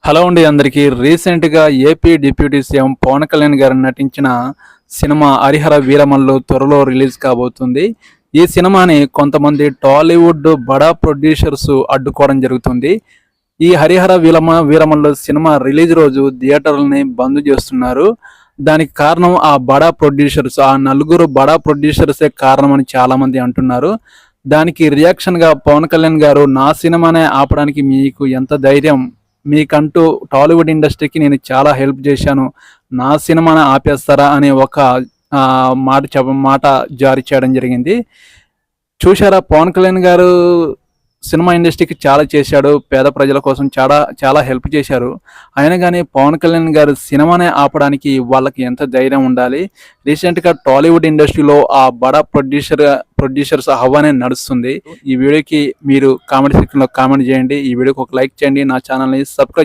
Hello అండి అందరికీ. రీసెంట్గా AP deputy CM Pawan Kalyan గారు నటించిన సినిమా హరిహర వీరమల్లు త్వరలో రిలీజ్ కాబోతుంది. ఈ సినిమాని కొంతమంది టాలీవుడ్ బడా ప్రొడ్యూసర్స్ అడ్డుకోవడం జరుగుతుంది. ఈ హరిహర వీరమల్లు సినిమా రిలీజ్ రోజు థియేటర్లని బంద్ చేస్తున్నారు. దానికి కారణం ఆ బడా ప్రొడ్యూసర్స్, ఆ నలుగురు బడా ప్రొడ్యూసర్సే కారణం అని చాలా మంది అంటున్నారు. దానికి రియాక్షన్గా పవన్ కళ్యాణ్ గారు, నా సినిమానే ఆపడానికి మీకు ఎంత ధైర్యం, మీకంటూ టాలీవుడ్ ఇండస్ట్రీకి నేను చాలా హెల్ప్ చేశాను, నా సినిమాని ఆపేస్తారా అనే ఒక మాట జారీ చేయడం జరిగింది. చూశారా, పవన్ కళ్యాణ్ గారు సినిమా ఇండస్ట్రీకి చాలా చేశాడు, పేద ప్రజల కోసం చాలా చాలా హెల్ప్ చేశారు. అయినా కానీ పవన్ కళ్యాణ్ గారు సినిమానే ఆపడానికి వాళ్ళకి ఎంత ధైర్యం ఉండాలి. రీసెంట్గా టాలీవుడ్ ఇండస్ట్రీలో ఆ బడా ప్రొడ్యూసర్స్ హవానే నడుస్తుంది. ఈ వీడియోకి మీరు కామెంట్ సెక్షన్లో కామెంట్ చేయండి, ఈ వీడియోకి ఒక లైక్ చేయండి, నా ఛానల్ని సబ్స్క్రైబ్